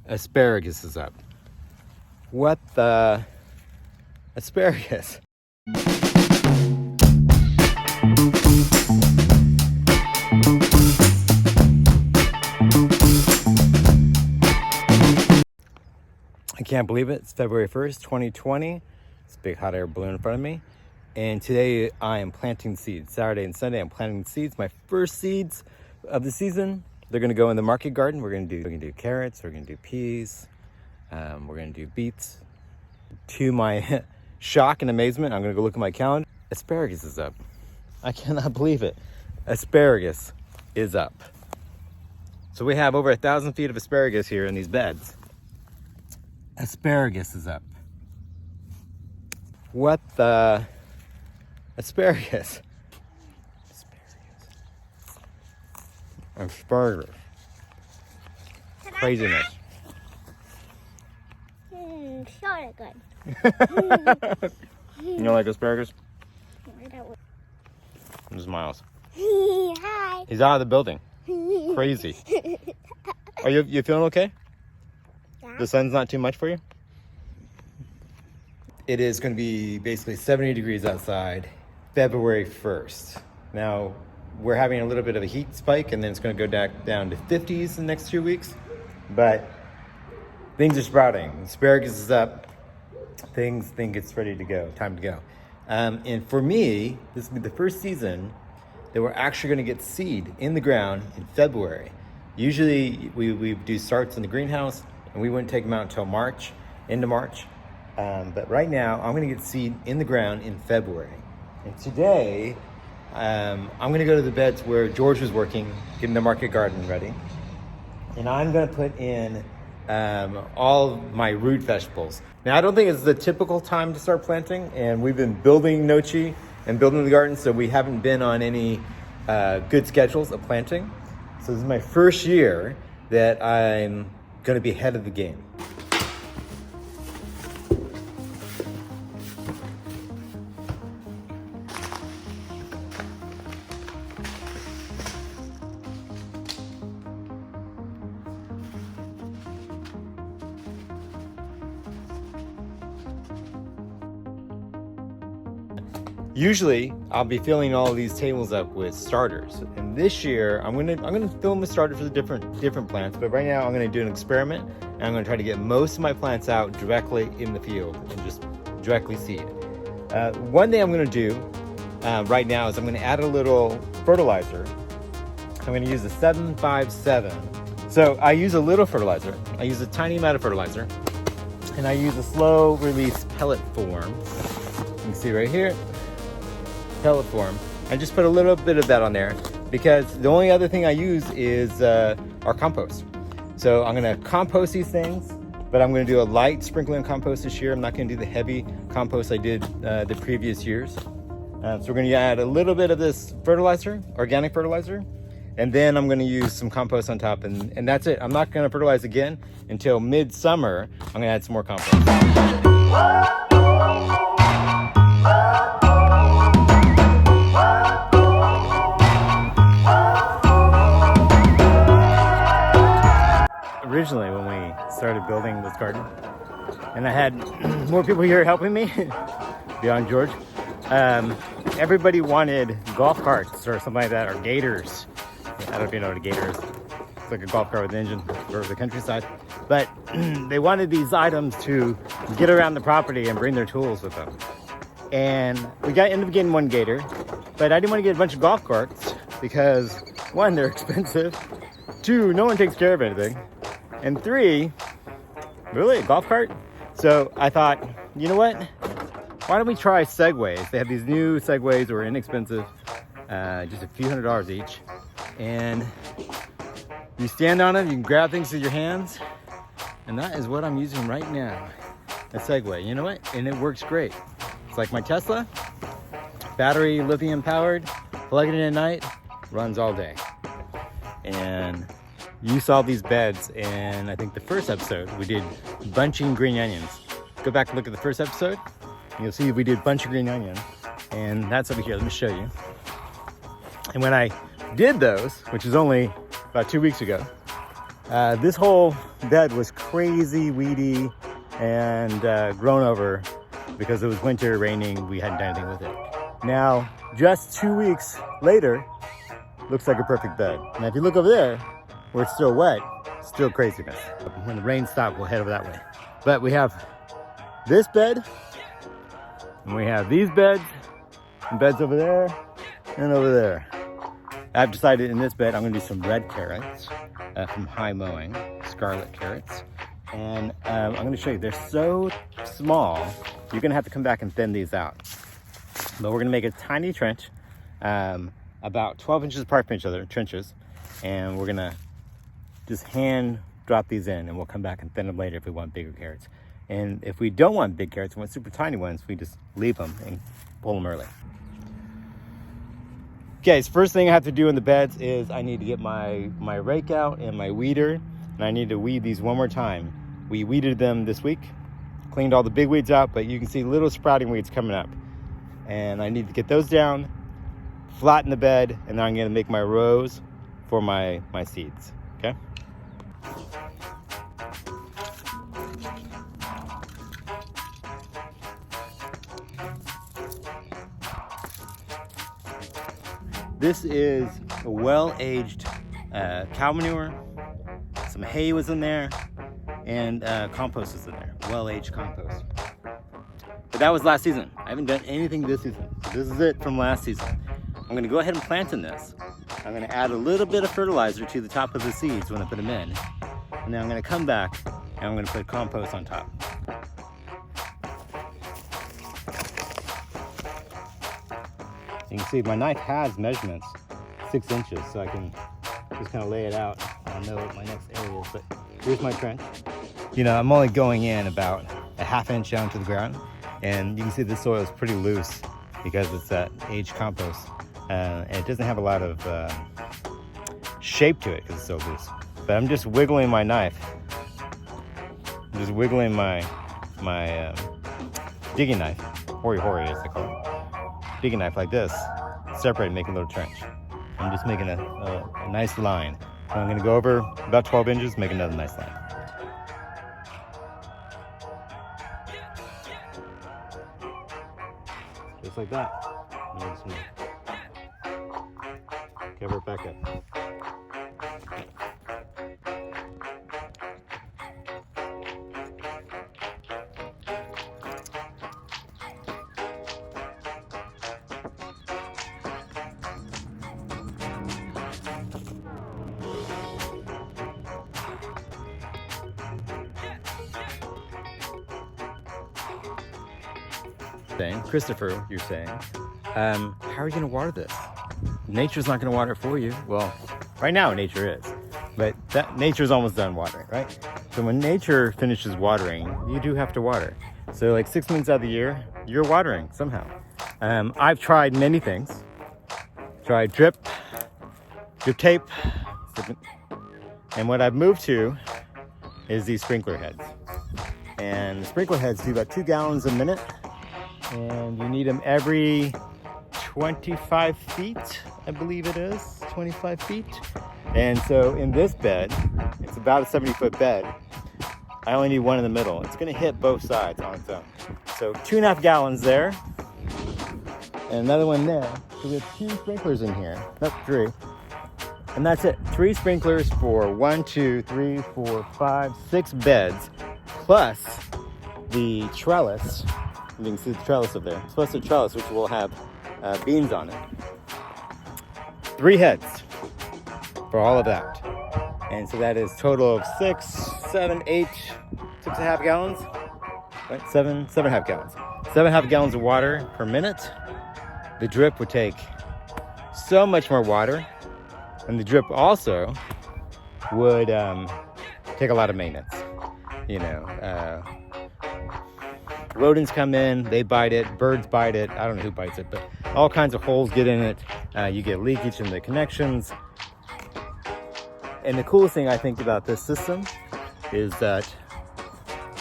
Asparagus is up. What the? Asparagus. I can't believe it. It's February 1st, 2020. It's a big hot air balloon in front of me. And today I am planting seeds. Saturday and Sunday I'm planting seeds. My first seeds of the season. They're gonna go in the market garden. We're gonna do carrots, we're gonna do peas, we're gonna do beets. To my shock and amazement, I'm gonna go look at my calendar. Asparagus is up. I cannot believe it. Asparagus is up. So we have over 1,000 feet of asparagus here in these beds. Asparagus is up. What the? Asparagus. Asparagus. Craziness. Sort of good. You don't like asparagus? I don't. This is Miles. Hi. He's out of the building. Crazy. Are you feeling okay? Yeah. The sun's not too much for you? It is going to be basically 70 degrees outside, February 1st. Now, we're having a little bit of a heat spike, and then it's going to go down to 50s in the next 2 weeks. But things are sprouting. Asparagus is up. Things think it's ready to go. Time to go. And for me, this will be the first season that we're actually going to get seed in the ground in February. Usually, we do starts in the greenhouse, and we wouldn't take them out until March, into March. But right now, I'm going to get seed in the ground in February. And today, I'm going to go to the beds where George was working, getting the market garden ready. And I'm going to put in all of my root vegetables. Now, I don't think it's the typical time to start planting, and we've been building Noci and building the garden, so we haven't been on any good schedules of planting. So this is my first year that I'm going to be ahead of the game. Usually, I'll be filling all of these tables up with starters, and this year I'm gonna fill them with starters for the different plants. But right now, I'm gonna do an experiment, and I'm gonna try to get most of my plants out directly in the field and just directly seed. One thing I'm gonna do right now is I'm gonna add a little fertilizer. I'm gonna use a 757. So I use a little fertilizer. I use a tiny amount of fertilizer, and I use a slow release pellet form. You can see right here. Pellet form. I just put a little bit of that on there because the only other thing I use is our compost. So I'm going to compost these things, but I'm going to do a light sprinkling compost this year. I'm not going to do the heavy compost I did the previous years. So we're going to add a little bit of this fertilizer, organic fertilizer, and then I'm going to use some compost on top, and that's it. I'm not going to fertilize again until midsummer. I'm going to add some more compost. Originally, when we started building this garden, and I had more people here helping me beyond George, everybody wanted golf carts or something like that, or gators. I don't know if you know what a gator is. It's like a golf cart with an engine for the countryside. But they wanted these items to get around the property and bring their tools with them. And we ended up getting one gator, but I didn't want to get a bunch of golf carts because, one, they're expensive. Two, no one takes care of anything. And three, really, a golf cart? So I thought, you know what? Why don't we try Segways? They have these new Segways that are inexpensive, just a few $100s each. And you stand on them, you can grab things with your hands. And that is what I'm using right now, a Segway. You know what? And it works great. It's like my Tesla, battery, lithium powered, plug it in at night, runs all day. And you saw these beds in, I think, the first episode. We did bunching green onions. Go back and look at the first episode. You'll see we did bunch of green onions. And that's over here. Let me show you. And when I did those, which is only about 2 weeks ago, This whole bed was crazy weedy and grown over because it was winter, raining, we hadn't done anything with it. Now, just 2 weeks later, looks like a perfect bed. Now, if you look over there, where it's still wet, still craziness. When the rain stops, we'll head over that way. But we have this bed, and we have these beds, and beds over there, and over there. I've decided in this bed, I'm gonna do some red carrots from High Mowing, Scarlet carrots. And I'm gonna show you, they're so small, you're gonna have to come back and thin these out. But we're gonna make a tiny trench, about 12 inches apart from each other, trenches. And we're gonna just hand drop these in, and we'll come back and thin them later if we want bigger carrots. And if we don't want big carrots, we want super tiny ones, we just leave them and pull them early. Okay, so first thing I have to do in the beds is I need to get my rake out and my weeder, and I need to weed these one more time. We weeded them this week, cleaned all the big weeds out, but you can see little sprouting weeds coming up. And I need to get those down, flatten the bed, and then I'm gonna make my rows for my seeds, okay? This is a well-aged cow manure. Some hay was in there, and compost is in there. Well-aged compost. But that was last season. I haven't done anything this season. So this is it from last season. I'm gonna go ahead and plant in this. I'm gonna add a little bit of fertilizer to the top of the seeds when I put them in. And then I'm gonna come back and I'm gonna put compost on top. You can see my knife has measurements, 6 inches, so I can just kind of lay it out. I'll know what my next area is, but here's my trench. You know, I'm only going in about a ½ inch down to the ground, and you can see the soil is pretty loose because it's that aged compost. And it doesn't have a lot of shape to it because it's so loose. But I'm just wiggling my knife. I'm just wiggling my digging knife, hori as they call it. Digging knife like this, separate and make a little trench. I'm just making a nice line. So I'm gonna go over about 12 inches, make another nice line. Just like that. And I'm just gonna cover it back up. Christopher, you're saying, how are you going to water this? Nature's not going to water it for you. Well, right now nature is, but that nature's almost done watering, right? So when nature finishes watering, you do have to water. So like 6 months out of the year, you're watering somehow. I've tried many things. Tried drip tape, and what I've moved to is these sprinkler heads. And the sprinkler heads do about 2 gallons a minute. And you need them every 25 feet, I believe it is, 25 feet. And so in this bed, it's about a 70-foot bed. I only need one in the middle. It's gonna hit both sides on its own. So 2.5 gallons there, and another one there. So we have 2 sprinklers in here, not 3. And that's it, 3 sprinklers for 1, 2, 3, 4, 5, 6 beds, plus the trellis. You can see the trellis up there. Plus the trellis, which will have beans on it. 3 heads for all of that. And so that is a total of 6, 7, 8, 6.5 gallons. Right? 7.5 gallons. 7.5 gallons of water per minute. The drip would take so much more water. And the drip also would take a lot of maintenance. You know, rodents come in, they bite it, birds bite it, I don't know who bites it, but all kinds of holes get in it. You get leakage in the connections. And the coolest thing I think about this system is that,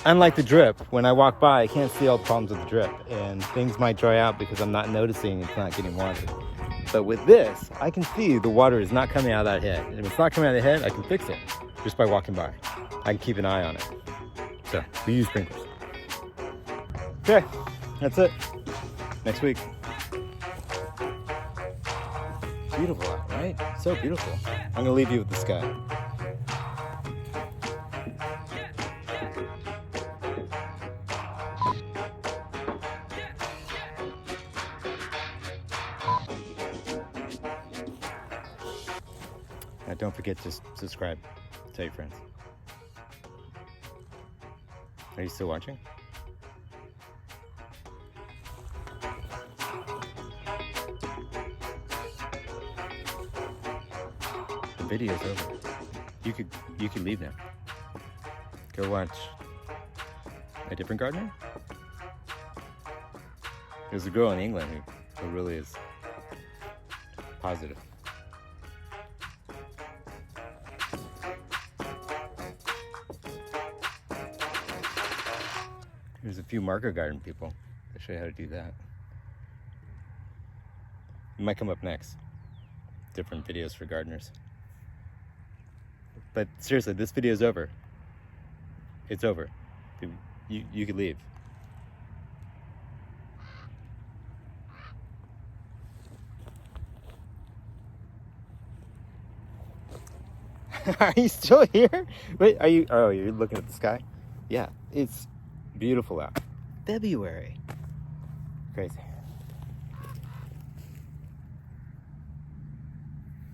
unlike the drip, when I walk by, I can't see all the problems with the drip, and things might dry out because I'm not noticing it's not getting watered. But with this, I can see the water is not coming out of that head. And if it's not coming out of the head, I can fix it just by walking by. I can keep an eye on it. So we use sprinklers. Okay, that's it. Next week. Beautiful out, right? So beautiful. I'm gonna leave you with the sky. Now don't forget to subscribe. Tell your friends. Are you still watching? The video's over. You could leave now. Go watch a different gardener. There's a girl in England who really is positive. There's a few marker garden people. I'll show you how to do that. It might come up next. Different videos for gardeners. But seriously, this video is over. It's over. You could leave. Are you still here? Wait, are you? Oh, you're looking at the sky? Yeah, it's beautiful out. February. Crazy.